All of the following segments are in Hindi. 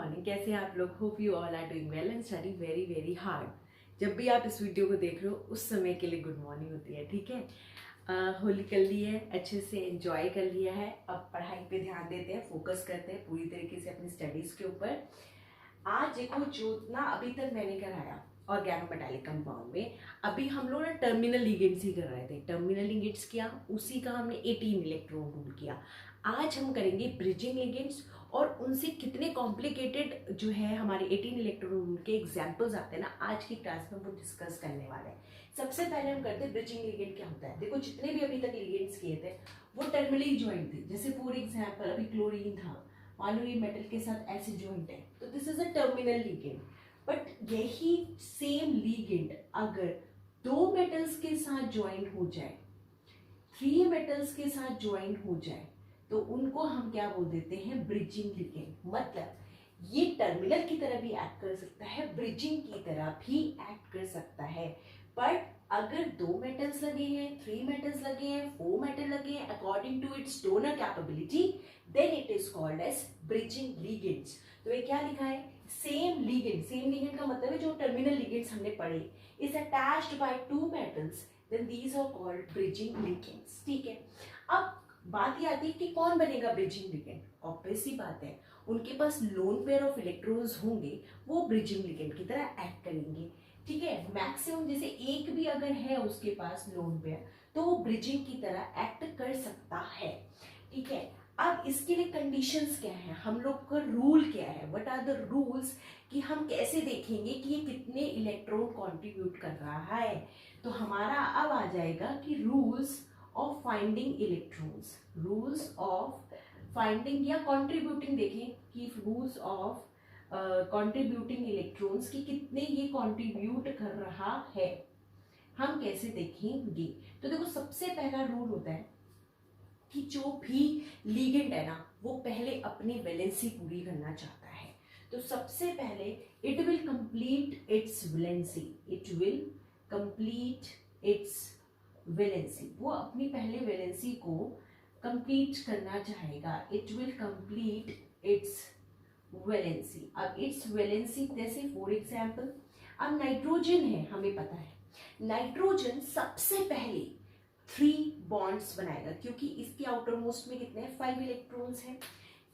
मॉर्निंग। कैसे हैं आप लोग? Hope you all are doing well and study very very hard. जब भी आप इस वीडियो को देख रहे हो उस समय के लिए गुड मॉर्निंग होती है, ठीक है। होली कर ली है, अच्छे से एंजॉय कर लिया है। अब पढ़ाई पे ध्यान देते हैं, फोकस करते हैं पूरी तरीके से अपनी स्टडीज के ऊपर। आज देखो जो ना अभी तक मैंने कराया ऑर्गेनोमेटालिक कंपाउंड में, अभी हम लोग ना टर्मिनल लिगेंड्स ही कर रहे थे। टर्मिनल लिगेंड्स किया, उसी का हमने 18 इलेक्ट्रॉन रूल किया। आज हम करेंगे ब्रिजिंग लिगेंड्स और उनसे कितने कॉम्प्लिकेटेड जो है हमारे 18 इलेक्ट्रॉन रूल के एग्जांपल्स आते हैं ना, आज की क्लास में हम वो डिस्कस करने वाले हैं। सबसे पहले हम करते हैं ब्रिजिंग लिगेंड क्या होता है। देखो जितने भी अभी तक लिगेंड्स किए थे वो टर्मिनली ज्वाइंट थे। जैसे फॉर एग्जाम्पल अभी क्लोरीन था, मान लो ये मेटल के साथ ऐसे ज्वाइंट है, तो this is a terminal ligand. But यही सेम लिगेंड अगर दो मेटल्स के साथ ज्वाइंट हो जाए, 3 मेटल्स के साथ ज्वाइंट हो जाए, तो उनको हम क्या बोल देते हैं? Bridging ligand. मतलब ये टर्मिनल की तरह भी एक्ट कर सकता है, ब्रिजिंग की तरह भी एक्ट कर सकता है। बट अगर 2 मेटल्स लगे हैं, 3 मेटल्स लगे हैं, 4 मेटल लगे हैं, according to its donor capability, then it is called as bridging ligands. तो ये क्या लिखा है? Same ligand. सेम लिगेंड का मतलब है जो टर्मिनल लिगेंड्स हमने पढ़े is attached by 2 metals, then these are called bridging ligands. ठीक है। अब बात ये आती है कि कौन बनेगा ब्रिजिंग लिगेंड। ऑब्वियस सी बात है, उनके पास लोन पेयर ऑफ इलेक्ट्रॉन्स होंगे, वो ब्रिजिंग लिगेंड की तरह एक्ट करेंगे। ठीक है। मैक्सिमम जैसे एक भी अगर है उसके पास लोन पेयर, तो वो ब्रिजिंग की तरह एक्ट कर सकता है। ठीक है। अब इसके लिए कंडीशंस क्या है, हम लोग का रूल क्या है, व्हाट आर द रूल्स, कि हम कैसे देखेंगे कि ये कितने इलेक्ट्रॉन कंट्रीब्यूट कर रहा है। तो हमारा अब आ जाएगा कि rules of finding electrons. Rules of finding या कंट्रीब्यूटिंग, देखें कि रूल्स ऑफ कंट्रीब्यूटिंग इलेक्ट्रॉन्स की कितने ये कंट्रीब्यूट कर रहा है, हम कैसे देखेंगे। तो देखो सबसे पहला रूल होता है कि जो भी लिगेंड है ना, वो पहले अपनी वैलेंसी पूरी करना चाहता है। तो सबसे पहले it will complete it's valency. It will complete it's valency. वो अपनी पहले वैलेंसी को कंप्लीट करना चाहेगा। It will complete it's valency. अब इट्स वैलेंसी जैसे फॉर एग्जाम्पल अब नाइट्रोजन है, हमें पता है नाइट्रोजन सबसे पहले 3 बॉन्ड्स बनाएगा, क्योंकि इसके आउटर मोस्ट में कितने हैं? 5 इलेक्ट्रॉन्स हैं।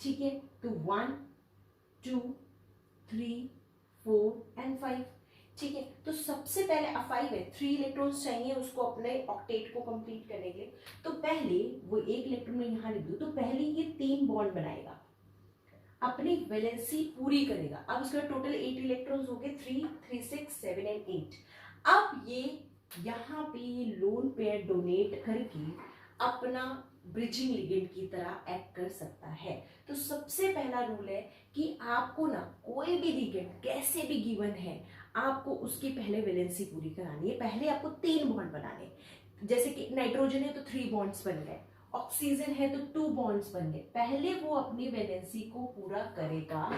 ठीक है। तो 1 2 3 4 एंड 5। ठीक है। तो सबसे पहले 5 है, 3 इलेक्ट्रॉन्स चाहिए उसको अपने ऑक्टेट को कंप्लीट करने के लिए। तो पहले वो एक इलेक्ट्रॉन में यहां लिख दो, तो पहले ये 3 बॉन्ड बनाएगा, अपनी वैलेंसी पूरी करेगा। अब उसके बाद टोटल 8 इलेक्ट्रॉन्स हो गए, 3 3 6 7 एंड 8। अब ये यहाँ पे ये लोन पेयर डोनेट करके अपना ब्रिजिंग लिगेंड की तरह एक्ट कर सकता है। तो सबसे पहला रूल है कि आपको ना कोई भी लिगेंड कैसे भी गिवन है, आपको उसकी पहले वैलेंसी पूरी करानी है। पहले आपको 3 बॉन्ड बनाने, जैसे कि नाइट्रोजन है तो 3 बॉन्ड्स बन गए, ऑक्सीजन है तो 2 बॉन्ड्स बन गए। पहले वो अपनी वैलेंसी को पूरा करेगा,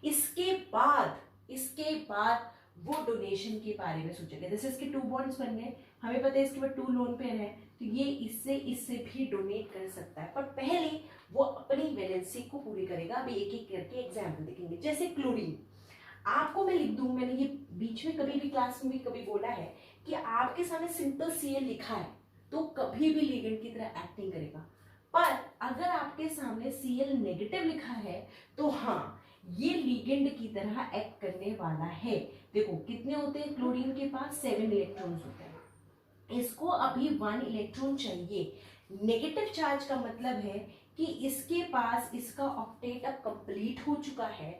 इसके बाद वो डोनेशन के बारे में सोचेगा। जैसे इसके 2 बॉन्ड्स बन गए, हमें पता है इसके बाद 2 लोन पेयर है, तो ये इससे भी डोनेट कर सकता है, पर पहले वो अपनी वैलेंसी को पूरी करेगा। अभी एक एक करके एग्जाम्पल देखेंगे। जैसे क्लोरीन, आपको मैं लिख दूं, मैंने ये बीच में कभी भी क्लास में भी कभी बोला है कि आपके सामने सिंपल Cl लिखा है तो कभी भी लिगेंड की तरह एक्ट नहीं करेगा। पर अगर आपके सामने Cl नेगेटिव लिखा है तो हाँ, ये लिगेंड की तरह एक्ट करने वाला है। देखो कितने होते हैं क्लोरीन के पास? 7 इलेक्ट्रॉन्स होते हैं। इसको अभी 1 इलेक्ट्रॉन चाहिए। नेगेटिव चार्ज का मतलब है कि इसके पास इसका ऑक्टेट अब कंप्लीट हो चुका है,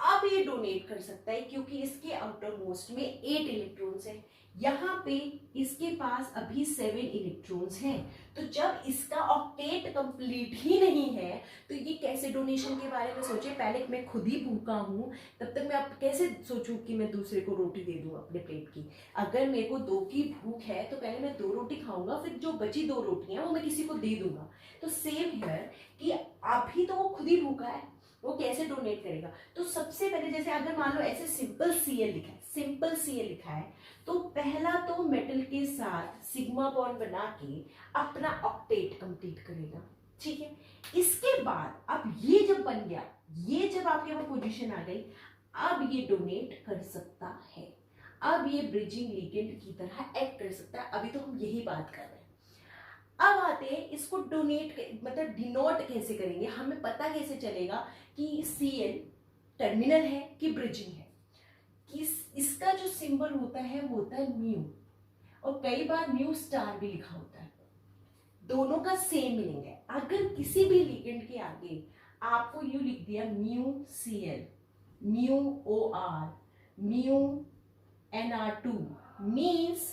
अब ये डोनेट कर सकता है, क्योंकि इसके आउटर मोस्ट में 8 इलेक्ट्रॉन्स हैं। यहाँ पे इसके पास अभी 7 इलेक्ट्रॉन्स हैं। तो जब इसका ऑक्टेट कंप्लीट ही नहीं है तो ये कैसे डोनेशन के बारे में सोचे। पहले मैं खुद ही भूखा हूँ, तब तक मैं अब कैसे सोचूं कि मैं दूसरे को रोटी दे दूं अपने प्लेट की। अगर मेरे को 2 की भूख है तो पहले मैं 2 रोटी खाऊंगा, फिर जो बची 2 रोटियां वो मैं किसी को दे दूंगा। तो सेम है कि अभी तो वो खुद ही भूखा है, वो कैसे डोनेट करेगा। तो सबसे पहले जैसे अगर मान लो ऐसे सिंपल Cl लिखा है, सिंपल Cl लिखा है, तो पहला तो मेटल के साथ सिग्मा बॉन्ड बना के अपना ऑक्टेट कंप्लीट करेगा। ठीक है। इसके बाद अब ये जब बन गया, ये जब आपके पास पोजीशन आ गई, अब ये डोनेट कर सकता है, अब ये ब्रिजिंग लिगेंड की तरह एक्ट कर सकता है। अभी तो हम यही बात कर रहे हैं। अब आते हैं इसको डोनेट मतलब डिनोट कैसे करेंगे, हमें पता कैसे चलेगा कि Cl टर्मिनल है कि ब्रिजिंग है। कि इसका जो सिंबल होता है वो होता है म्यू, और कई बार म्यू स्टार भी लिखा होता है। दोनों का सेम मीनिंग है। अगर किसी भी लिगेंड के आगे आपको यू लिख दिया mu Cl, mu OR, mu Nr2, means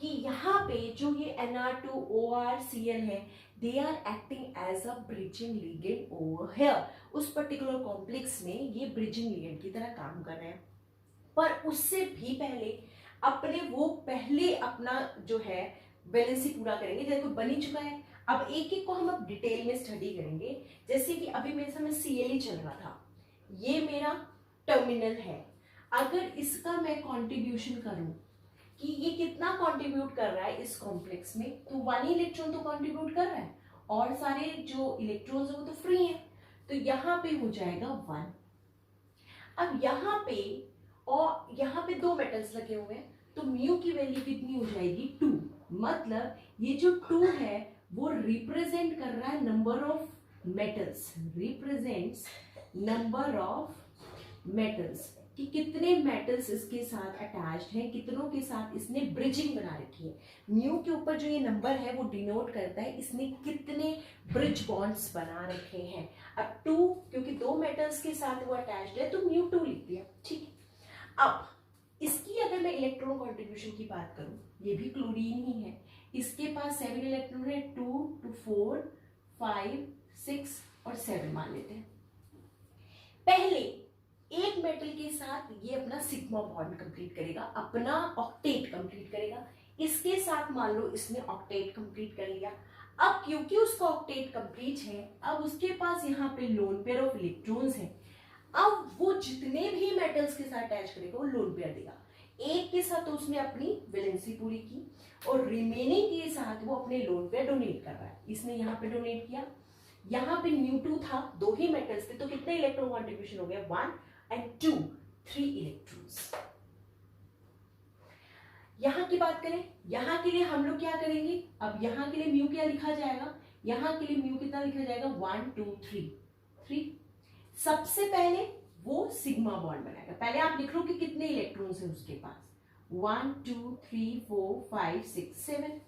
कि यहाँ पे जो ये Nr2OR Cl है, they are acting as a bridging ligand over here. उस पर्टिकुलर कॉम्प्लेक्स में ये ब्रिजिंग लिगेंड की तरह काम कर रहे हैं। पर उससे भी पहले पहले अपना जो है वैलेंसी पूरा करेंगे। जैसे कोई बन ही चुका है, अब एक एक को हम अब डिटेल में स्टडी करेंगे। जैसे कि अभी मेरे सामने Cl ही चल रहा था, ये मेरा टर्मिनल है। अगर इसका मैं कॉन्ट्रीब्यूशन करूं कि ये कितना कंट्रीब्यूट कर रहा है इस कॉम्प्लेक्स में, तो 1 इलेक्ट्रॉन तो कंट्रीब्यूट कर रहा है और सारे जो इलेक्ट्रॉन्स है वो तो फ्री हैं, तो यहाँ पे हो जाएगा 1। अब यहाँ पे और यहाँ पे 2 मेटल्स लगे हुए हैं, तो म्यू की वैल्यू कितनी हो जाएगी 2। मतलब ये जो 2 है वो रिप्रेजेंट कर रहा है number of metals, represents number of metals, कि कितने मेटल्स इसके साथ अटैच्ड हैं, कितनों के साथ इसने ब्रिजिंग बना रखी है। म्यू के ऊपर जो ये नंबर है वो डिनोट करता है इसने कितने ब्रिज बॉन्ड्स बना रखे हैं। अब 2 क्योंकि 2 मेटल्स के साथ वो अटैच्ड है तो म्यू 2 लिख दिया, ठीक है। अब इसकी अगर मैं इलेक्ट्रॉन कॉन्ट्रीब्यूशन की बात करूं, ये भी क्लोरीन ही है, इसके पास 7 इलेक्ट्रॉन है, 2 to 4 5 6 और 7 मान लेते हैं। पहले एक मेटल के साथ ये अपना सिग्मा बॉन्ड कंप्लीट करेगा, अपना ऑक्टेट कंप्लीट करेगा। इसके साथ मान लो इसने ऑक्टेट कंप्लीट कर लिया। अब क्योंकि उसका ऑक्टेट कंप्लीट है, अब उसके पास यहाँ पे लोन पेयर ऑफ इलेक्ट्रॉन्स है। अब वो जितने भी मेटल्स के साथ अटैच करेगा वो लोन पेयर देगा। एक के साथ तो उसने अपनी वैलेंसी पूरी की और रिमेनिंग के साथ वो अपने लोन पेयर डोनेट कर रहा है। इसने यहाँ पे डोनेट किया, यहाँ पे μ2 था, 2 ही मेटल्स थे, तो कितने इलेक्ट्रॉन कॉन्ट्रीब्यूशन हो गया 1 and 2, 3 इलेक्ट्रॉन्स। यहां की बात करें, यहां के लिए हम लोग क्या करेंगे, अब यहां के लिए म्यू क्या लिखा जाएगा, यहां के लिए म्यू कितना लिखा जाएगा 1 2 3। सबसे पहले वो सिग्मा बॉन्ड बनाएगा। पहले आप लिख लो कि कितने इलेक्ट्रॉन्स हैं उसके पास, 1 2 3 4 5 6 7।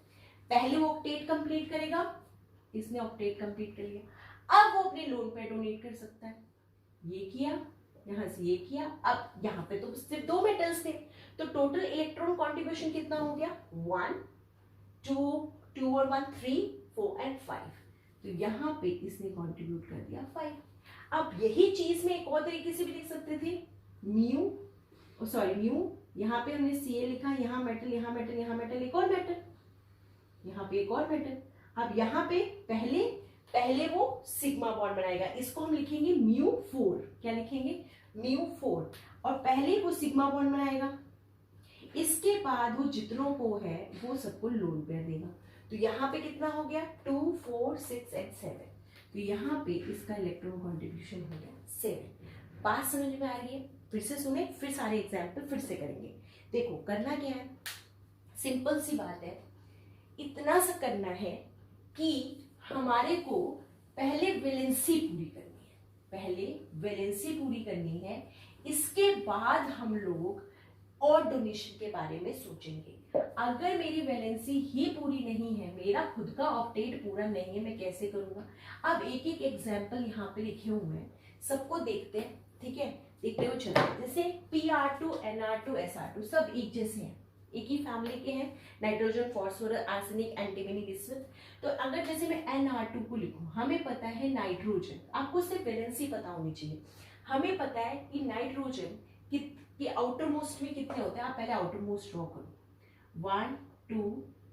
पहले वो ऑक्टेट कंप्लीट करेगा, इसने ऑक्टेट कंप्लीट कर लिया। अब वो अपने लोन पे डोनेट कर सकता है, ये किया, यहां से ये किया। अब यहां पे तो सिर्फ 2 मेटल्स थे, तो टोटल इलेक्ट्रॉन कंट्रीब्यूशन कितना हो गया 1 2 2 और 1 3 4 and 5। तो यहां पे इसने कंट्रीब्यूट कर दिया 5। अब यही चीज में एक और तरीके से भी लिख सकते थे, म्यू यहां पे हमने Ca लिखा, यहां मेटल, यहां मेटल, यहां मेटल, एक और मेटल, यहां पे एक और मेटल। अब यहां पे पहले वो सिग्मा बॉन्ड बनाएगा, इसको हम लिखेंगे μ4। क्या लिखेंगे μ4, और पहले वो सिग्मा बॉन्ड बनाएगा। इसके बाद वो जितनों को है वो सबको लोन पेयर देगा। तो यहाँ पे कितना हो गया 2 4 6 and 7। तो यहाँ पे इसका इलेक्ट्रॉन कॉन्ट्रीब्यूशन हो गया 7। बात समझ में आ रही है? फिर से सुने, फिर सारे एग्जाम्पल फिर से करेंगे। देखो करना क्या है, सिंपल सी बात है, इतना सा करना है कि हमारे को पहले वैलेंसी पूरी करनी है, इसके बाद हम लोग और डोनेशन के बारे में सोचेंगे। अगर मेरी वैलेंसी ही पूरी नहीं है, मेरा खुद का ऑक्टेट पूरा नहीं है, मैं कैसे करूंगा। अब एक एक एग्जाम्पल यहाँ पे लिखे हुए हैं, सबको देखते हैं, ठीक है, देखते हुए चलते। जैसे Pr2 Nr2 Sr2 सब एक जैसे हैं, एक ही फैमिली के हैं, नाइट्रोजन फॉस्फोरस आर्सेनिक एंटीमनी विस्फित। तो अगर जैसे मैं Nr2 को लिखूं, हमें पता है नाइट्रोजन, आपको सिर्फ वैलेंसी पता होनी चाहिए। हमें पता है कि नाइट्रोजन कि आउटर मोस्ट में कितने होते हैं, आप पहले आउटर मोस्ट ड्रॉ करो, 1 2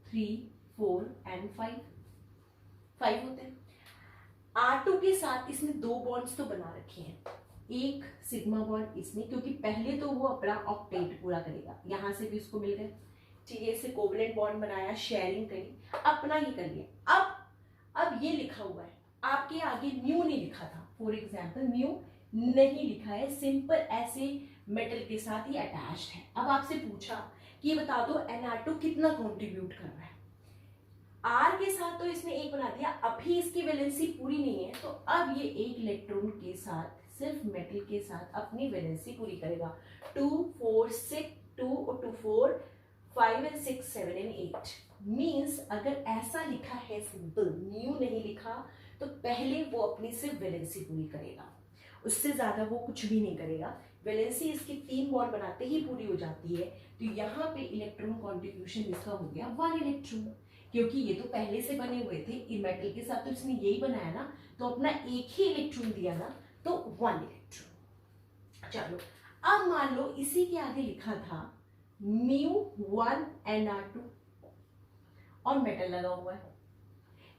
3 4 and 5 होते हैं। R2 के साथ इसने 2 बॉन्ड्स तो बना रखे हैं, एक सिग्मा बॉन्ड इसने, क्योंकि पहले तो वो अपना ऑक्टेट पूरा करेगा, यहां से भी उसको मिल गए, ठीक है, इससे कोवलेंट बॉन्ड बनाया, शेयरिंग करी, अपना ही कर लिया। अब ये लिखा हुआ है आपके आगे म्यू नहीं लिखा था, फॉर एग्जाम्पल म्यू नहीं लिखा है, सिंपल ऐसे मेटल के साथ ये अटैच्ड है। अब आपसे पूछा कि बता दो Na2 कितना कंट्रीब्यूट कर रहा है, R के साथ तो इसने एक बना दिया, अभी इसकी वैलेंसी पूरी नहीं है, तो अब ये एक इलेक्ट्रॉन के साथ सिर्फ मेटल के साथ अपनी वैलेंसी पूरी करेगा। 2 4 6 2 और 2 4 5 and 6 7 and 8 मीन्स अगर ऐसा लिखा है सिंपल म्यू नहीं लिखा तो पहले वो अपनी सिर्फ वैलेंसी पूरी करेगा, उससे ज्यादा वो कुछ भी नहीं करेगा। वैलेंसी इसके 3 बॉन्ड बनाते ही पूरी हो जाती है, तो यहाँ पे इलेक्ट्रॉन कॉन्ट्रीब्यूशन इसका हो गया 1 इलेक्ट्रॉन, क्योंकि ये तो पहले से बने हुए थे मेटल के साथ, तो इसने यही बनाया ना, तो अपना एक ही इलेक्ट्रॉन दिया ना, तो 1 इलेक्ट्रॉन। चलो अब मान लो इसी के आगे लिखा था μ1 Nr2 और मेटल लगा हुआ है,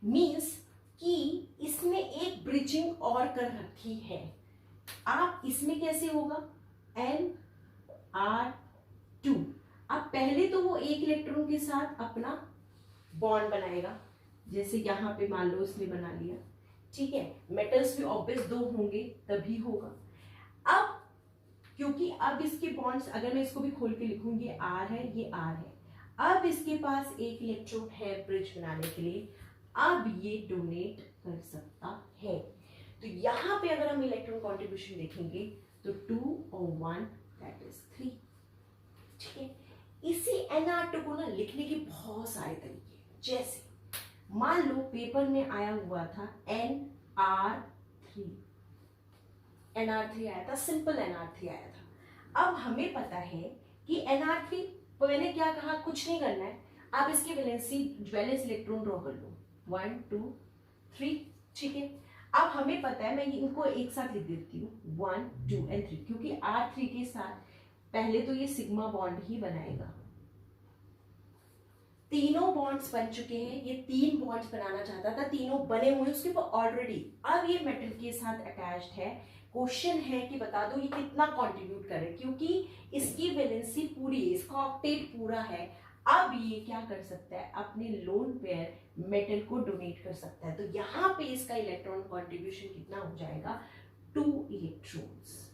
मीन्स कि इसने एक ब्रिजिंग और कर रखी है। आप इसमें कैसे होगा Nr2, अब पहले तो वो एक इलेक्ट्रॉन के साथ अपना बॉन्ड बनाएगा, जैसे यहाँ पे मान लो इसने बना लिया, ठीक है, मेटल्स भी ऑब्वियस 2 होंगे तभी होगा। अब क्योंकि अब इसके बॉन्ड्स अगर मैं इसको भी खोल के लिखूंगी R है, ये R है, अब इसके पास एक इलेक्ट्रॉन है ब्रिज बनाने के लिए, अब ये डोनेट कर सकता है। तो यहाँ पे अगर हम इलेक्ट्रॉन कॉन्ट्रीब्यूशन देखेंगे तो 2 और 1 दैट इज 3, ठीक है। इसी Nr2 को ना लिखने के बहुत सारे तरीके, जैसे मान लो पेपर में आया हुआ था Nr3 आया था, सिंपल Nr3 आया था। अब हमें पता है कि Nr3 मैंने क्या कहा, कुछ नहीं करना है, आप इसके वैलेंस इलेक्ट्रॉन ड्रॉ कर लो 1 2 3, ठीक है। अब हमें पता है, मैं इनको एक साथ लिख देती हूँ 1 2 and 3, क्योंकि R3 के साथ पहले तो ये सिग्मा बॉन्ड ही बनाएगा, तीनों बॉन्ड्स बन चुके हैं, ये 3 बॉन्ड्स बनाना चाहता था, तीनों बने हुए उसके ऊपर ऑलरेडी, अब ये मेटल के साथ अटैच्ड है। क्वेश्चन है कि बता दो ये कितना कंट्रीब्यूट करे, क्योंकि इसकी वैलेंसी पूरी है, इसका ऑक्टेट पूरा है। अब ये क्या कर सकता है, अपने लोन पेयर मेटल को डोनेट कर सकता है, तो यहाँ पे इसका इलेक्ट्रॉन कंट्रीब्यूशन कितना हो जाएगा 2 इलेक्ट्रॉन्स।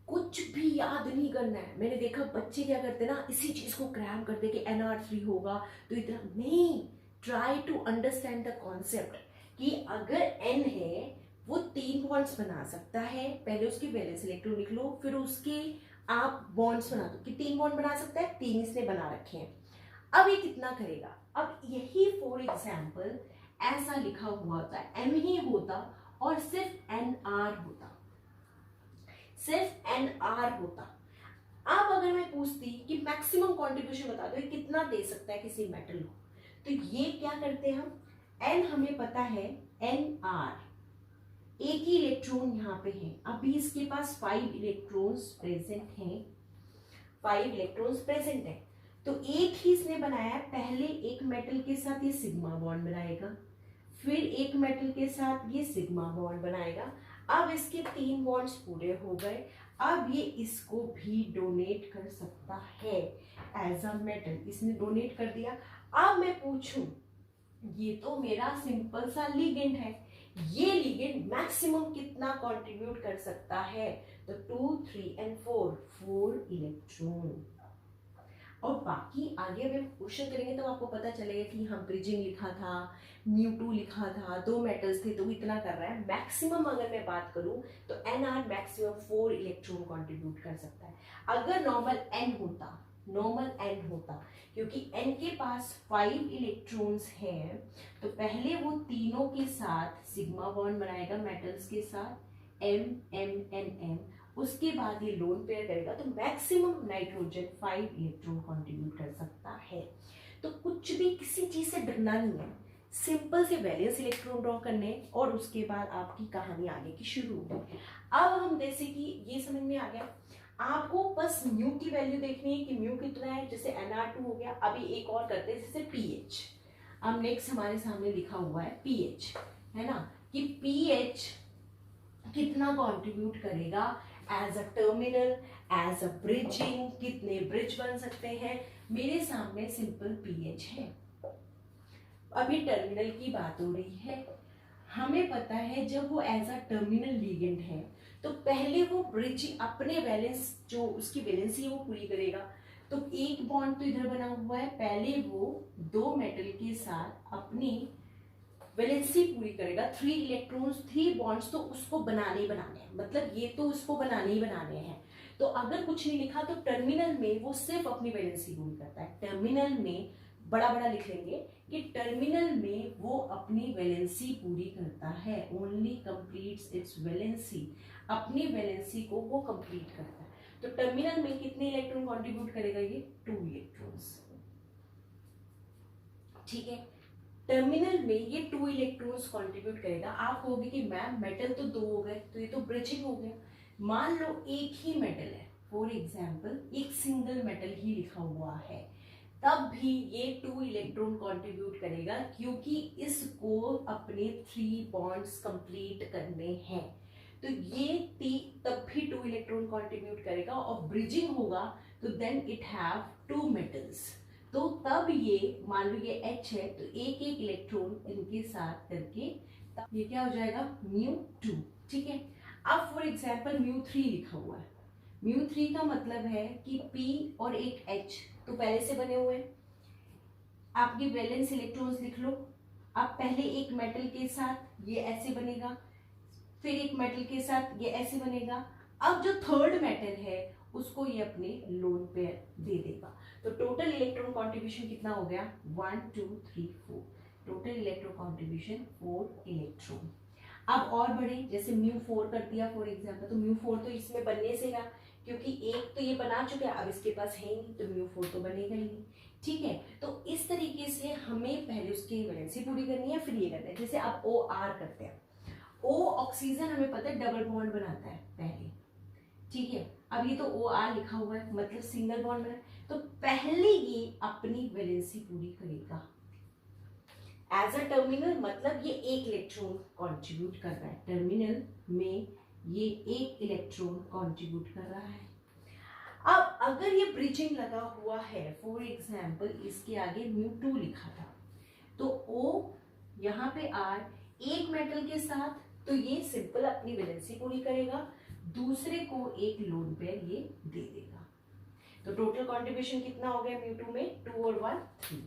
कुछ भी याद नहीं करना है, मैंने देखा बच्चे क्या करते ना, इसी चीज को क्रैम करते कि Nr3 होगा तो इतना नहीं, try to understand the concept कि अगर N है वो 3 बॉन्ड्स बना सकता है, पहले उसकी वैलेंस इलेक्ट्रॉन लिख लो, फिर उसके आप बॉन्ड्स बना दो कि 3 बॉन्ड बना सकता है, 3 इसने बना रखे हैं। अब ये कितना करेगा, अब यही फॉर एग्जाम्पल ऐसा लिखा हुआ होता है, M ही होता और सिर्फ Nr होता, सिर्फ Nr होता। अब अगर मैं पूछती कि मैक्सिमम कंट्रीब्यूशन बता दो ये कितना दे सकता है किसी मेटल को, तो ये क्या करते हैं हम, N हमें पता है Nr, एक ही इलेक्ट्रॉन यहाँ पे है, अभी इसके पास 5 इलेक्ट्रॉन्स प्रेजेंट हैं, 5 इलेक्ट्रॉन्स प्रेजेंट है, तो एक ही इसने बनाया, पहले एक मेटल के साथ ये सिग्मा बॉन्ड बनाएगा, फिर एक मेटल के साथ ये सिग्मा बॉन्ड बनाएगा, अब इसके 3 बॉन्ड्स पूरे हो गए, अब ये इसको भी डोनेट कर सकता है एज अ मेटल, इसने डोनेट कर दिया। अब मैं पूछूं, ये तो मेरा सिंपल सा लिगेंड है, ये लिगेंड मैक्सिमम कितना कंट्रीब्यूट कर सकता है, तो 2 3 and 4 इलेक्ट्रॉन। और बाकी आगे अगर क्वेश्चन करेंगे तो आपको पता चलेगा कि हम ब्रिजिंग लिखा था, μ2 लिखा था, 2 मेटल्स थे तो इतना कर रहा है। मैक्सिमम अगर मैं बात करूं तो Nr मैक्सिमम 4 इलेक्ट्रॉन कंट्रीब्यूट कर सकता है। अगर नॉर्मल N होता क्योंकि N के पास 5 इलेक्ट्रॉन्स हैं, तो पहले वो तीनों के साथ सिग्मा बॉन्ड बनाएगा मेटल्स के साथ, M, उसके बाद ये लोन पेयर करेगा, तो मैक्सिमम नाइट्रोजन 5 इलेक्ट्रॉन कंट्रीब्यूट कर सकता है। तो कुछ भी किसी चीज से डरना नहीं है, सिंपल से वैलेंस इलेक्ट्रॉन ड्रॉ करने और उसके बाद आपकी कहानी आगे की शुरू होगी। अब हम जैसे कि ये समझ में आ गया, आपको बस म्यू की वैल्यू देखनी है कि म्यू कितना है, जैसे Nr2 हो गया। अभी एक और करते हैं, जैसे pH। अब नेक्स्ट हमारे सामने लिखा हुआ है pH, है ना, कि pH कितना कंट्रीब्यूट करेगा as a terminal, as a bridging, कितने ब्रिज बन सकते हैं। मेरे सामने सिंपल pH है, अभी टर्मिनल की बात हो रही है, हमें पता है जब वो एज अ टर्मिनल लिगेंड है तो पहले वो ब्रिज अपने वैलेंस जो उसकी वैलेंसी है वो पूरी करेगा। तो एक बॉन्ड तो इधर बना हुआ है, पहले वो दो मेटल के साथ अपनी वैलेंसी पूरी करेगा। 3 इलेक्ट्रॉन्स 3 बॉन्ड्स तो उसको बनाने ही बनाने हैं, मतलब ये तो उसको बनाने ही बनाने हैं। तो अगर कुछ नहीं लिखा तो टर्मिनल में वो सिर्फ अपनी वैलेंसी पूरी करता है। टर्मिनल में बड़ा बड़ा लिख लेंगे कि टर्मिनल में वो अपनी वैलेंसी पूरी करता है, ओनली कंप्लीट्स इट्स वैलेंसी, अपनी वैलेंसी को वो कंप्लीट करता है। तो टर्मिनल में कितने इलेक्ट्रॉन कंट्रीब्यूट करेगा ये 2 इलेक्ट्रॉन्स, ठीक है। टर्मिनल में ये 2 इलेक्ट्रॉन्स कंट्रीब्यूट करेगा। आप कहोगे कि मैम मेटल तो 2 हो गए, तो ये तो ब्रिजिंग हो गया। मान लो एक ही मेटल है, फॉर एग्जाम्पल एक सिंगल मेटल ही लिखा हुआ है, तब भी ये 2 इलेक्ट्रॉन कंट्रीब्यूट करेगा क्योंकि इसको अपने 3 बॉन्ड्स कंप्लीट करने हैं। तो ये तब भी 2 इलेक्ट्रॉन कंट्रीब्यूट करेगा और ब्रिजिंग होगा तो देन इट हैव 2 मेटल्स। तो तब ये मान लो ये H है तो एक एक इलेक्ट्रॉन इनके साथ करके तब ये क्या हो जाएगा μ2, ठीक है। अब फॉर एग्जाम्पल μ3 लिखा हुआ है, μ3 का मतलब है कि P और एक H तो पहले से बने हुए हैं। आपकी वैलेंस इलेक्ट्रॉन्स लिख लो। अब पहले एक मेटल के साथ ये ऐसे बनेगा, फिर एक मेटल के साथ ये ऐसे बनेगा। अब जो थर्ड मेटल है उसको ये अपने लोन पेयर दे देगा। तो टोटल इलेक्ट्रॉन कंट्रीब्यूशन कितना हो गया 1 2 3 4, टोटल इलेक्ट्रॉन कंट्रीब्यूशन 4 इलेक्ट्रॉन। अब और बढ़े, जैसे μ4 कर दिया फॉर एग्जांपल, तो μ4 तो इसमें बनने से रहा क्योंकि एक तो ये बना चुके हैं, अब इसके पास है नहीं तो μ4 तो बनेगा ही नहीं, ठीक है। तो इस तरीके से हमें पहले उसकी वैलेंसी पूरी करनी है, फिर ये करना है। जैसे आप OR करते हैं, O ऑक्सीजन हमें पता है डबल बॉन्ड बनाता है पहले, ठीक है। अब ये तो OR लिखा हुआ है मतलब सिंगल बॉन्ड बना, तो पहले ये अपनी वैलेंसी पूरी करेगा एज अ टर्मिनल, मतलब ये एक इलेक्ट्रॉन कंट्रीब्यूट कर रहा है। टर्मिनल में ये एक इलेक्ट्रॉन कंट्रीब्यूट कर रहा है। अब अगर ये ब्रिजिंग लगा हुआ है, फॉर एग्जाम्पल इसके आगे μ2 लिखा था, तो O यहाँ पे R एक मेटल के साथ, तो ये सिंपल अपनी वैलेंसी पूरी करेगा, दूसरे को एक लोन पेयर ये दे देगा। तो टोटल कंट्रीब्यूशन कितना हो गया μ2 में 2 और 1 3।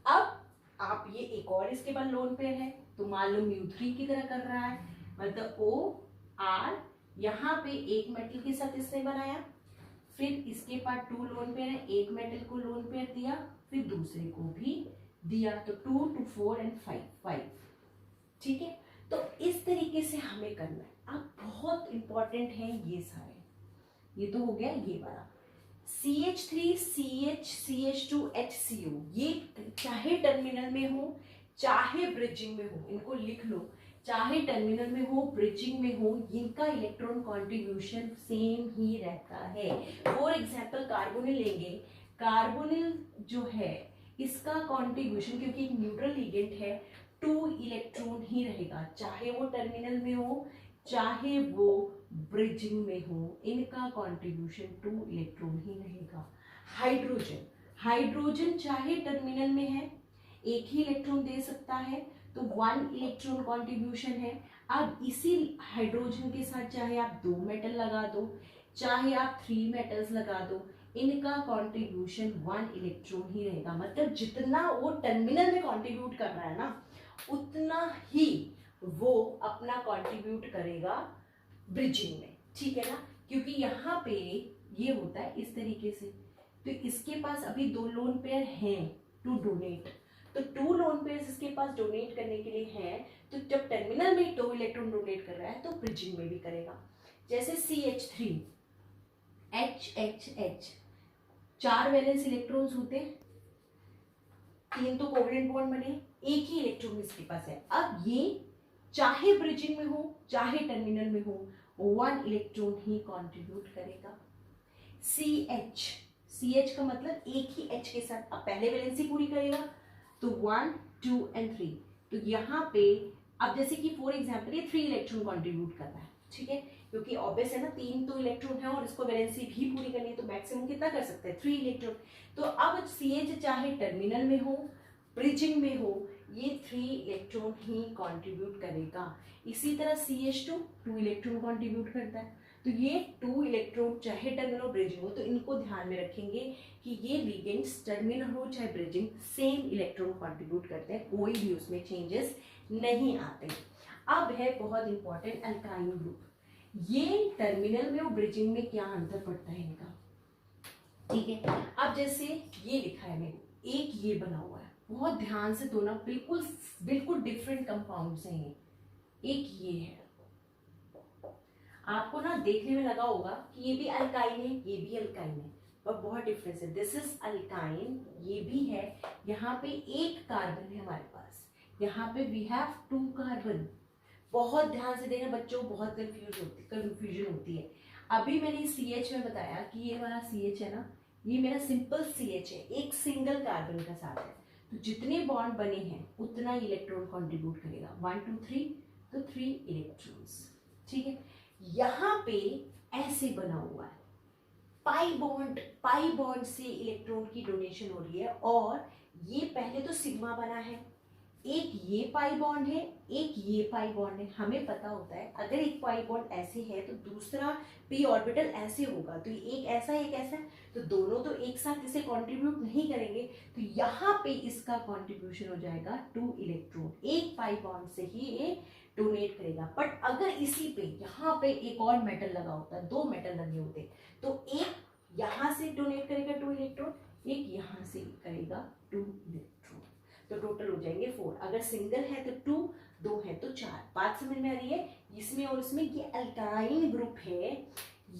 अब आप ये एक और इसके बाद लोन पेयर है, तो मान लो μ3 की तरह कर रहा है, मतलब OR यहाँ पे एक मेटल के साथ इसने बनाया, फिर इसके पास 2 लोन पेयर है, एक मेटल को लोन पेयर दिया, फिर दूसरे को भी दिया, तो 2 2 4 एंड 5, ठीक है। तो इस तरीके से हमें करना है। अब बहुत इंपॉर्टेंट है ये सारे, ये तो हो गया ये वाला CH3 CH CH2 HCO, ये चाहे टर्मिनल में हो चाहे ब्रिजिंग में हो, इनको लिख लो, चाहे टर्मिनल में हो ब्रिजिंग में हो, इनका इलेक्ट्रॉन कंट्रीब्यूशन सेम ही रहता है। फॉर एग्जांपल कार्बोनिल लेंगे, कार्बोनिल जो है इसका कंट्रीब्यूशन क्योंकि न्यूट्रल लिगेंड है 2 इलेक्ट्रॉन ही रहेगा, चाहे वो टर्मिनल में हो चाहे वो ब्रिजिंग में हो, इनका कंट्रीब्यूशन 2 इलेक्ट्रॉन ही रहेगा। हाइड्रोजन, हाइड्रोजन चाहे टर्मिनल में है एक ही इलेक्ट्रॉन दे सकता है, तो 1 इलेक्ट्रॉन कंट्रीब्यूशन है। अब इसी हाइड्रोजन के साथ चाहे आप 2 मेटल लगा दो, चाहे आप 3 मेटल्स लगा दो, इनका कंट्रीब्यूशन 1 इलेक्ट्रॉन ही रहेगा। मतलब जितना वो टर्मिनल में कंट्रीब्यूट कर रहा है ना, उतना ही वो अपना कंट्रीब्यूट करेगा ब्रिजिंग में, ठीक है ना, क्योंकि यहाँ पे ये होता है इस तरीके से। तो इसके पास अभी 2 लोन पेयर हैं टू डोनेट, तो 2 लोन पेयर इसके पास डोनेट करने के लिए हैं, तो जब टर्मिनल में 2 इलेक्ट्रॉन डोनेट कर रहा है तो ब्रिजिंग में भी करेगा। जैसे CH3 HHH 4 वैलेंस इलेक्ट्रॉन्स होते हैं, 3 तो कोवेलेंट बॉन्ड बने, एक ही इलेक्ट्रॉन इसके पास है। अब ये चाहे ब्रिजिंग में हो चाहे टर्मिनल में हो 1 इलेक्ट्रॉन ही कंट्रीब्यूट करेगा। CH का मतलब एक ही H के साथ अब पहले वैलेंसी पूरी करेगा, तो 1 2 एंड 3। तो यहाँ पे अब जैसे कि फॉर एग्जाम्पल ये 3 इलेक्ट्रॉन कंट्रीब्यूट कर रहा है, ठीक है, क्योंकि ऑब्वियस है ना 3 तो इलेक्ट्रॉन है और इसको वैलेंसी भी पूरी करनी है, तो मैक्सिमम कितना कर सकते हैं 3 इलेक्ट्रॉन। तो अब CH चाहे टर्मिनल में हो ब्रिजिंग में हो, ये 3 इलेक्ट्रॉन ही कंट्रीब्यूट करेगा। इसी तरह CH2 2 इलेक्ट्रॉन कंट्रीब्यूट करता है। तो ये 2 इलेक्ट्रॉन चाहे टर्मिनल ब्रिजिंग हो, तो इनको ध्यान में रखेंगे कि ये लिगेंड्स टर्मिनल हो चाहे ब्रिजिंग सेम इलेक्ट्रॉन कंट्रीब्यूट करते हैं, कोई भी उसमें चेंजेस नहीं आते। अब है बहुत इंपॉर्टेंट अल्काइन ग्रुप। ये टर्मिनल में और ब्रिजिंग में क्या अंतर पड़ता है इनका, ठीक है। अब जैसे ये लिखा है मेरे, एक ये बना हुआ है, बहुत ध्यान से, दोनों बिल्कुल बिल्कुल डिफरेंट कंपाउंड्स हैं ये। एक ये है, आपको ना देखने में लगा होगा कि ये भी अल्काइन है, ये भी अल्काइन है, पर बहुत डिफरेंस है। दिस इज अल्काइन, ये भी है। यहाँ पे एक कार्बन है हमारे पास, यहाँ पे वी हैव 2 कार्बन। बहुत ध्यान से देखना बच्चों, बहुत कंफ्यूजन होती है। अभी मैंने CH में बताया कि ये वाला CH है ना, ये मेरा सिंपल CH है, एक सिंगल कार्बन का साथ है। तो जितने बॉन्ड बने हैं उतना इलेक्ट्रॉन कंट्रीब्यूट करेगा, 1 2 3, तो 3 इलेक्ट्रॉन्स, ठीक है। यहाँ पे ऐसे बना हुआ है, पाई बॉन्ड से इलेक्ट्रॉन की डोनेशन हो रही है, और ये पहले तो सिग्मा बना है, एक ये पाई बॉन्ड है, एक ये पाई बॉन्ड है। हमें पता होता है अगर एक पाई बॉन्ड ऐसे है तो दूसरा p ऑर्बिटल ऐसे होगा, तो एक ऐसा एक ऐसा, तो दोनों तो एक साथ इसे कंट्रीब्यूट नहीं करेंगे, तो यहाँ पे इसका कंट्रीब्यूशन हो जाएगा 2 इलेक्ट्रॉन, एक पाई बॉन्ड से ही ये डोनेट करेगा। बट अगर इसी पे यहाँ पे एक और मेटल लगा होता, 2 मेटल लगे होते, तो एक यहाँ से डोनेट करेगा 2 इलेक्ट्रॉन, एक यहाँ से करेगा 2 इलेक्ट्रॉन, तो टोटल हो जाएंगे 4। अगर सिंगल है तो 2, 2 है तो 4। बात समझ में आ रही है? इसमें और इसमें ये अल्काइन ग्रुप है,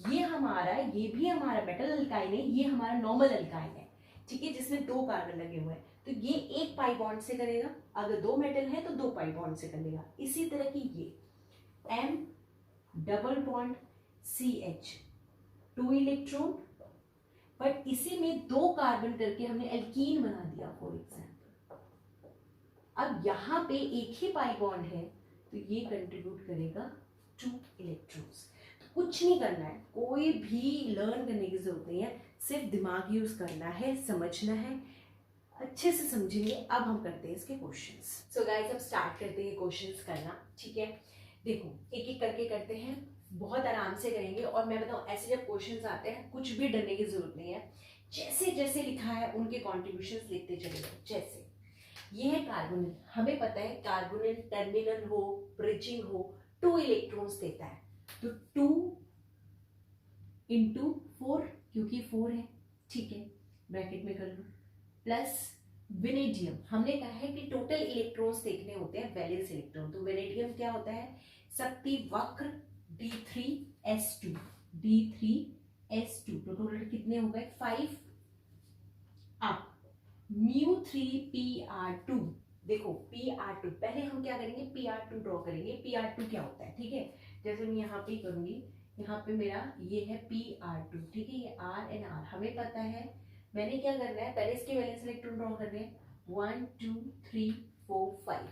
ये हमारा, ये भी हमारा मेटल अल्काइन है, ये हमारा नॉर्मल अल्काइन है, ठीक है, जिसमें 2 कार्बन लगे हुए हैं। तो ये एक पाई बॉन्ड से करेगा, अगर 2 मेटल है तो 2 पाई बॉन्ड से करेगा। इसी तरह की ये M double bond CH 2 electron, but इसी में 2 कार्बन करके हमने एल्कीन बना दिया फॉर एग्जाम्पल। अब यहाँ पे एक ही पाई बॉन्ड है, तो ये कंट्रीब्यूट करेगा 2 इलेक्ट्रॉन्स। तो कुछ नहीं करना है, कोई भी लर्न करने की जरूरत नहीं है, सिर्फ दिमाग यूज करना है, समझना है, अच्छे से समझेंगे। अब हम करते हैं इसके क्वेश्चंस। सो गाइस, अब स्टार्ट करते हैं क्वेश्चंस करना, ठीक है। देखो एक एक करके करते हैं, बहुत आराम से करेंगे, और मैं बताऊं ऐसे जब क्वेश्चंस आते हैं कुछ भी डरने की जरूरत नहीं है, जैसे जैसे लिखा है उनके कॉन्ट्रीब्यूशंस लिखते चलेंगे। जैसे ये है कार्बोनिल, हमें पता है कार्बोनिल टर्मिनल हो ब्रिजिंग हो 2 इलेक्ट्रॉन्स देता है, तो 2 इंटू 4, क्योंकि 4 है, ठीक है, ब्रैकेट में कर लो, प्लस वेनेडियम। हमने कहा है कि टोटल इलेक्ट्रॉन्स देखने होते हैं, वैलेंस इलेक्ट्रॉन, तो वेनेडियम क्या होता है, शक्ति वक्र D3S2, D3S2, तो टोटल कितने हो गए 5। अब μ3Pr2, देखो Pr2, पहले हम क्या करेंगे, Pr2 ड्रॉ करेंगे। Pr2 क्या होता है, ठीक है, जैसे मैं यहाँ पे करूंगी, यहाँ पे मेरा ये है Pr2, ठीक है, ये R एंड R हमें पता है। मैंने क्या करना है, पहले इसके वैलेंस इलेक्ट्रॉन ड्रॉ करने हैं, 1 2 3 4 5,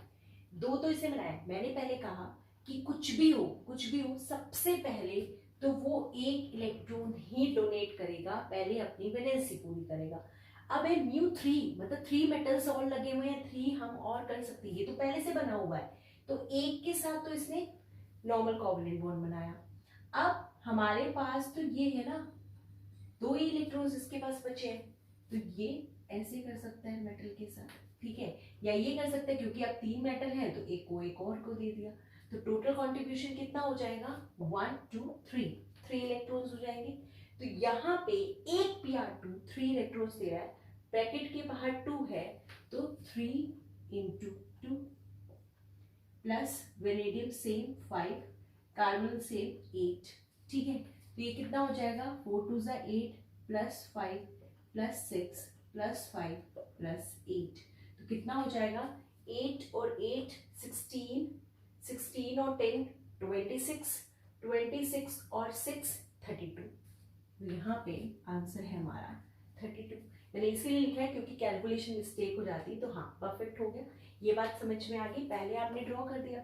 2 तो इसे बनाया। मैंने पहले कहा कि कुछ भी हो सबसे पहले तो वो एक इलेक्ट्रॉन ही डोनेट करेगा, पहले अपनी वैलेंसी पूरी करेगा। अब है μ3, मतलब 3 मेटल्स और लगे हुए हैं, 3 हम और कर सकते हैं, ये तो पहले से बना हुआ है, तो एक के साथ तो इसने नॉर्मल कोवैलेंट बॉन्ड बनाया। अब हमारे पास तो ये है ना, 2 ही इलेक्ट्रॉन्स इसके पास बचे हैं, तो ये ऐसे कर सकता है मेटल के साथ, ठीक है, या ये कर सकता है, क्योंकि अब 3 मेटल है तो एक को एक और को दे दिया, तो टोटल कंट्रीब्यूशन कितना हो जाएगा 1 2 3 इलेक्ट्रॉन्स हो जाएंगे। तो यहाँ पे एक Pr2 3 इलेक्ट्रॉन्स दे रहा है, ब्रैकेट के बाहर 2 है, तो 3 into 2 plus vanadium same 5, carbon same 8, ठीक है, तो ये कितना हो जाएगा 4 2 8 प्लस 5 प्लस 6 प्लस 5 प्लस 8, तो कितना हो जाएगा 8 और 8 16, 16 और 10 26, 26 और 6 32, तो यहाँ पे आंसर है हमारा 32। मैंने इसीलिए लिखा है क्योंकि कैलकुलेशन मिस्टेक हो जाती, तो हाँ परफेक्ट हो गया, ये बात समझ में आ गई, पहले आपने ड्रॉ कर दिया।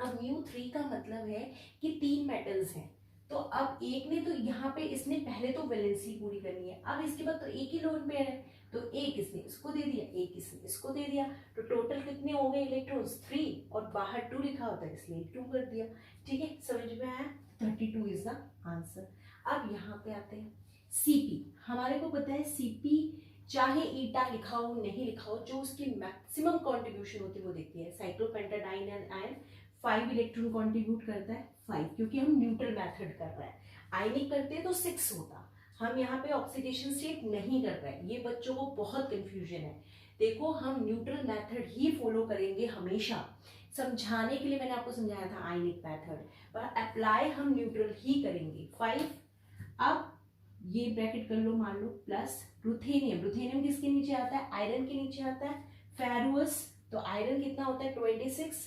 अब μ3 का मतलब है कि 3 मेटल्स हैं, तो अब एक ने तो यहाँ पे इसने पहले तो वैलेंसी पूरी करनी है, अब इसके बाद तो एक ही लोन पेयर है, तो एक इसने इसको दे दिया, एक इसने इसको दे दिया, तो टोटल कितने हो गए इलेक्ट्रॉन्स 3, और बाहर 2 लिखा होता है इसलिए 2 कर दिया। ठीक है, समझ में आया? 32 इज द आंसर। अब यहाँ पे आते हैं सीपी। हमारे को पता है सीपी चाहे ईटा लिखा हो नहीं लिखा हो, जो उसकी मैक्सिमम कॉन्ट्रीब्यूशन होती है वो देखती है। Cyclopentadiene and ion 5 electron contribute करता है, 5, क्योंकि हम न्यूट्रल मेथड कर रहे हैं। आयनिक करते हैं तो 6 होता, हम यहाँ पे ऑक्सीडेशन स्टेट नहीं कर रहे हैं। ये बच्चों को बहुत कंफ्यूजन है। देखो, हम न्यूट्रल मेथड ही फॉलो करेंगे हमेशा। समझाने के लिए मैंने आपको समझाया था आयनिक मेथड, पर अप्लाई हम न्यूट्रल ही करेंगे। 5, अब ये ब्रैकेट कर लो, मान लो प्लस रुथेनियम। रुथेनियम किसके नीचे आता है? आयरन के नीचे आता है। फेरुअस, तो आयरन कितना होता है? 26,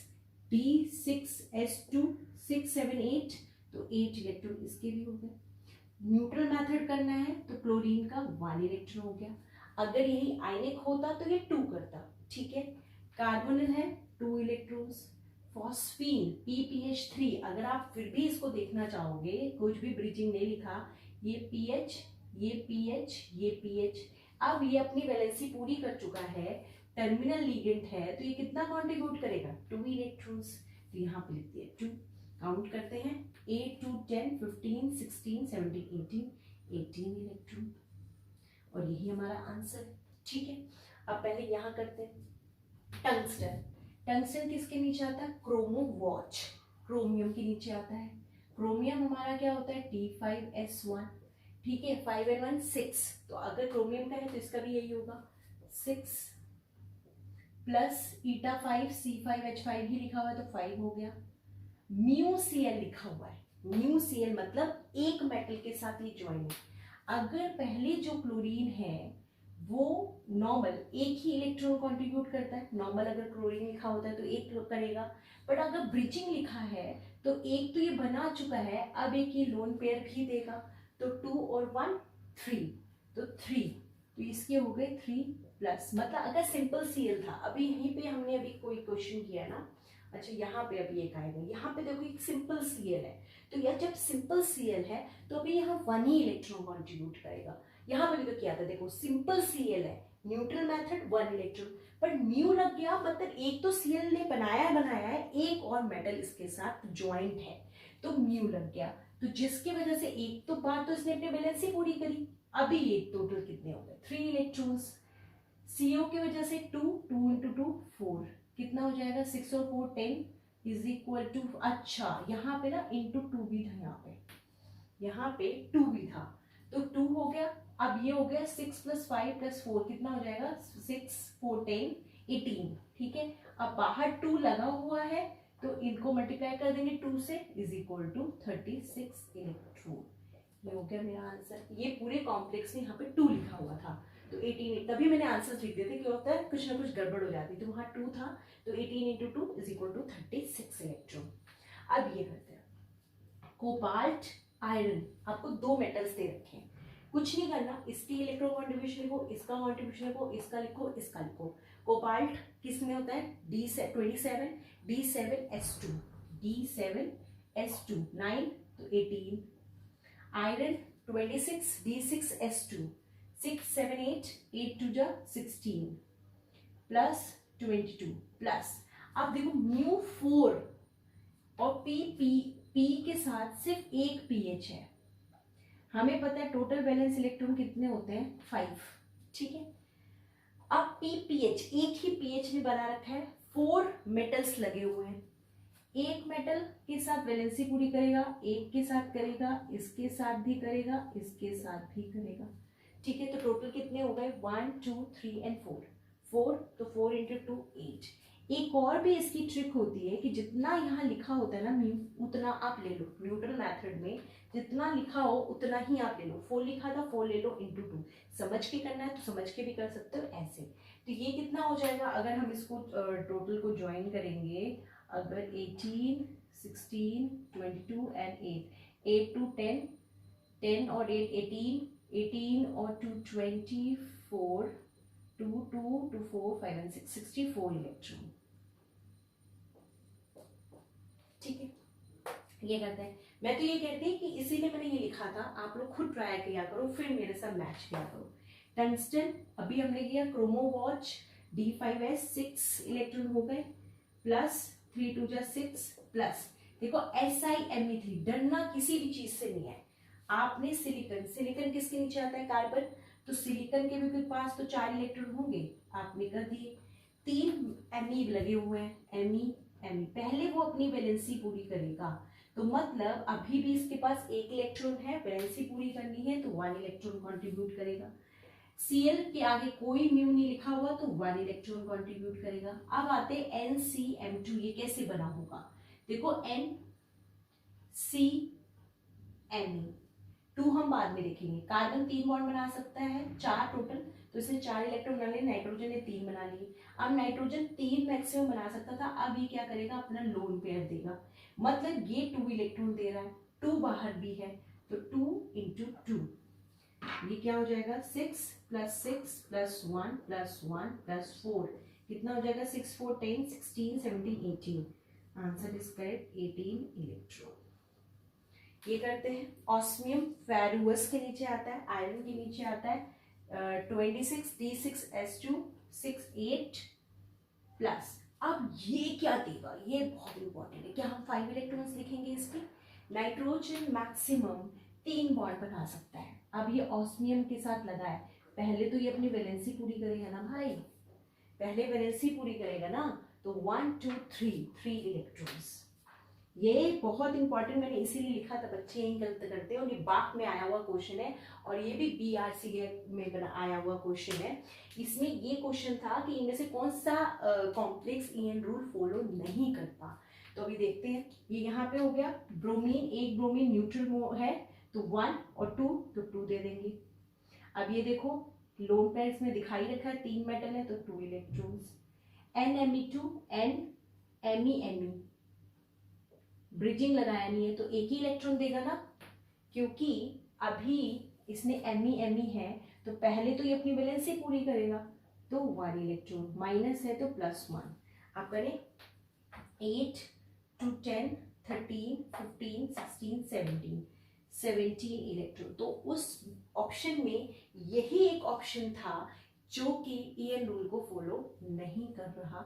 D6S2 6 7 8, तो 8 इलेक्ट्रॉन इसके भी हो गए। न्यूट्रल मेथड करना है तो क्लोरीन का 1 इलेक्ट्रॉन हो गया। अगर यही आयनिक होता तो ये 2 करता। ठीक है, कार्बोनिल है 2 इलेक्ट्रॉन्स। फॉस्फीन PPH3, अगर आप फिर भी इसको देखना चाहोगे, कुछ भी ब्रिजिंग नहीं लिखा, ये PH, ये PH, ये PH। अब ये अपनी वैलेंसी पूरी कर चुका है, टर्मिनल लिगेंड है, तो ये कितना कंट्रीब्यूट करेगा? 2 इलेक्ट्रॉन्स। तो यहाँ पे लिखते हैं 2। काउंट करते हैं, 8 2 10 15 16 17 18 इलेक्ट्रॉन, और यही हमारा आंसर है। ठीक है, अब पहले यहाँ करते हैं टंगस्टन। टंगस्टन किसके नीचे आता है? क्रोमो वॉच, क्रोमियम के नीचे आता है। क्रोमियम हमारा क्या होता है? T5S1। ठीक है, 5 and 1 6, तो अगर क्रोमियम का है तो इसका भी यही होगा 6, प्लस ईटा 5 C5H5 ही लिखा हुआ है तो 5 हो गया। म्यूसीएल लिखा हुआ है, म्यूसीएल मतलब एक मेटल के साथ ये ज्वाइन है। अगर पहले जो क्लोरीन है वो नॉर्मल एक ही इलेक्ट्रॉन कंट्रीब्यूट करता है, नॉर्मल अगर क्लोरीन लिखा होता है तो एक करेगा, बट अगर ब्रिजिंग लिखा है तो एक तो ये बना चुका है, अब एक ये लोन पेयर भी देगा, तो 2 और 1 3, तो 3, तो इसके हो गए 3 प्लस, मतलब अगर सिंपल सीएल था, अभी यहीं पे हमने अभी कोई क्वेश्चन किया ना, अच्छा यहाँ पे अभी एक आएगा, यहाँ पे देखो एक सिंपल सीएल है, तो यह जब सिंपल सीएल है तो अभी यहाँ 1 ही इलेक्ट्रॉन कंट्रीब्यूट करेगा। यहाँ पे भी तो किया था, देखो सिंपल सीएल है, न्यूट्रल मेथड 1 इलेक्ट्रॉन, पर म्यू लग गया, मतलब एक तो सीएल ने बनाया है, एक और मेटल इसके साथ ज्वाइंट है, तो म्यू लग गया, तो जिसकी वजह से एक तो बार तो इसने अपनी बैलेंस पूरी करी। अभी ये टोटल कितने हो गए? 3 इलेक्ट्रॉन्स। CO की वजह से 2 2 इंटू 2 4, कितना हो जाएगा? 6 और 4 10 इज इक्वल टू, अच्छा यहाँ पे ना इंटू 2 भी था, यहाँ पे 2 भी था, तो 2 हो गया। अब ये हो गया 6 + 5 + 4, कितना हो जाएगा? 6 4 10 18। ठीक है, अब बाहर 2 लगा हुआ है तो इनको मल्टीप्लाई कर देंगे 2 से, इज इक्वल टू 36 इलेक्ट्रॉन। ये हो गया मेरा आंसर। ये पूरे कॉम्प्लेक्स में यहाँ पे 2 लिखा हुआ था, तो 18, तभी मैंने आंसर लिख दिए थे, क्या होता है कुछ ना कुछ गड़बड़ हो जाती, तो वहाँ 2 था, तो 18 × 2 इज इक्वल टू 36 इलेक्ट्रॉन। अब ये करते हैं कोबाल्ट आयरन, आपको 2 मेटल्स दे रखे हैं, कुछ नहीं करना, इसकी इलेक्ट्रॉन कॉन्ट्रीब्यूशन लिखो, इसका कॉन्ट्रीब्यूशन लिखो, इसका लिखो, इसका लिखो। कोबाल्ट किस में होता है? D27 D7S2 D7S2 9, तो 18। आयरन 26 D6S2 6 7 8 8 2 16 प्लस 22 प्लस, अब देखो म्यू 4 और P के साथ सिर्फ एक PH है, हमें पता है टोटल वैलेंस इलेक्ट्रॉन कितने होते हैं? 5। ठीक है, अब PPH एक ही PH में बना रखा है, 4 मेटल्स लगे हुए हैं, एक मेटल के साथ वैलेंसी पूरी करेगा, एक के साथ करेगा, इसके साथ भी करेगा, इसके साथ भी करेगा। ठीक है, तो टोटल कितने हो गए? 1 2 3 एंड 4, 4, तो 4 × 2 8। एक और भी इसकी ट्रिक होती है कि जितना यहाँ लिखा होता है ना म्यू, उतना आप ले लो, न्यूट्रल मेथड में जितना लिखा हो उतना ही आप ले लो, 4 लिखा था 4 ले लो × 2, समझ के करना है तो समझ के भी कर सकते हो ऐसे। तो ये कितना हो जाएगा अगर हम इसको टोटल को ज्वाइन करेंगे, अगर 18 16 22 एंड 8 2 10 10 और 8 18 18 और 2 24 2 2 2 4 5 and 6 64 इलेक्ट्रॉन। ठीक है, ये करते हैं। मैं तो ये कहती हूँ कि इसीलिए मैंने ये लिखा था, आप लोग खुद ट्राई किया करो, फिर मेरे साथ मैच किया करो। टंगस्टन अभी हमने किया, क्रोमोवॉच D5S 6 इलेक्ट्रॉन हो गए, प्लस 3 2 जा 6 प्लस, देखो SiMe3, डरना किसी भी चीज से नहीं है। आपने सिलिकॉन, सिलिकॉन किसके नीचे आता है? कार्बन, तो सिलिकॉन के भी पास तो 4 इलेक्ट्रॉन होंगे, आपने कर दिए। 3 Me लगे हुए हैं, Me पहले वो अपनी वैलेंसी पूरी करेगा, तो मतलब अभी भी इसके पास 1 इलेक्ट्रॉन है, वैलेंसी पूरी करनी है तो 1 इलेक्ट्रॉन कंट्रीब्यूट करेगा। Cl के आगे कोई म्यू नहीं लिखा हुआ तो 1 इलेक्ट्रॉन कंट्रीब्यूट करेगा। अब आते हैं NCM2, ये कैसे बना होगा? देखो NCMe, 2 हम बाद में देखेंगे। कार्बन 3 बॉन्ड बना सकता है, 4 टोटल, तो इसने 4 इलेक्ट्रॉन बना लिए, नाइट्रोजन ने 3 बना लिए। अब नाइट्रोजन 3 मैक्सिमम बना सकता था, अब ये क्या करेगा? अपना लोन पेयर देगा, मतलब ये 2 इलेक्ट्रॉन दे रहा है, 2 बाहर भी है, तो 2 इंटू 2, ये क्या हो जाएगा? 6 प्लस 6 प्लस 1 प्लस 1 प्लस 4, कितना हो जाएगा? 6 4 10 16 17 18, आंसर इज करेक्ट, 18 इलेक्ट्रॉन। ये करते हैं। ऑस्मियम फेरुअस के नीचे आता है, आयरन के नीचे आता है, 26 D6S2 6 8 प्लस। अब ये क्या देगा? ये बहुत इंपॉर्टेंट है, क्या हम 5 इलेक्ट्रॉन्स लिखेंगे इसके? नाइट्रोजन मैक्सिमम 3 बॉन्ड बना सकता है। अब ये ऑस्मियम के साथ लगा है, पहले तो ये अपनी वैलेंसी पूरी करेगा ना भाई, पहले वैलेंसी पूरी करेगा ना, तो 1 2 3 इलेक्ट्रॉन्स। ये बहुत इंपॉर्टेंट, मैंने इसीलिए लिखा था, बच्चे यही गलत करते हैं, और ये बाक में आया हुआ क्वेश्चन है, और ये भी BRC में आया हुआ क्वेश्चन है। इसमें ये क्वेश्चन था कि इनमें से कौन सा कॉम्प्लेक्स EN रूल फॉलो नहीं करता। तो अभी देखते हैं, ये यहाँ पे हो गया ब्रोमीन, एक ब्रोमीन न्यूट्रल है तो 1 और 2, तो 2 दे देंगे। अब ये देखो लोन पेयर इसमें दिखाई रखा है, 3 मेटल है तो 2 इलेक्ट्रॉन्स। NMe2 NMe ब्रिजिंग लगाया नहीं है तो एक ही इलेक्ट्रॉन देगा ना, क्योंकि अभी इसने Me है, तो पहले तो ये अपनी वैलेंसी पूरी करेगा, तो 1 इलेक्ट्रॉन, माइनस है तो +1। आप करें 8 2 10 13 15 16 17 इलेक्ट्रॉन। तो उस ऑप्शन में यही एक ऑप्शन था जो कि EN रूल को फॉलो नहीं कर रहा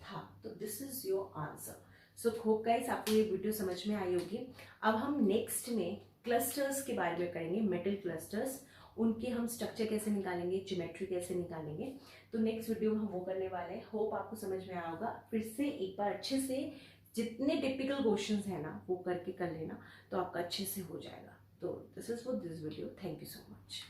था, तो this is your answer. So hope guys आपको ये वीडियो समझ में आई होगी। अब हम नेक्स्ट में क्लस्टर्स के बारे में करेंगे, मेटल क्लस्टर्स, उनके हम स्ट्रक्चर कैसे निकालेंगे, ज्योमेट्री कैसे निकालेंगे, तो नेक्स्ट वीडियो में हम वो करने वाले हैं। होप आपको समझ में आया होगा। फिर से एक बार अच्छे से जितने टिपिकल क्वेश्चंस है ना वो करके कर लेना, तो आपका अच्छे से हो जाएगा। तो this is for this video, thank you so much.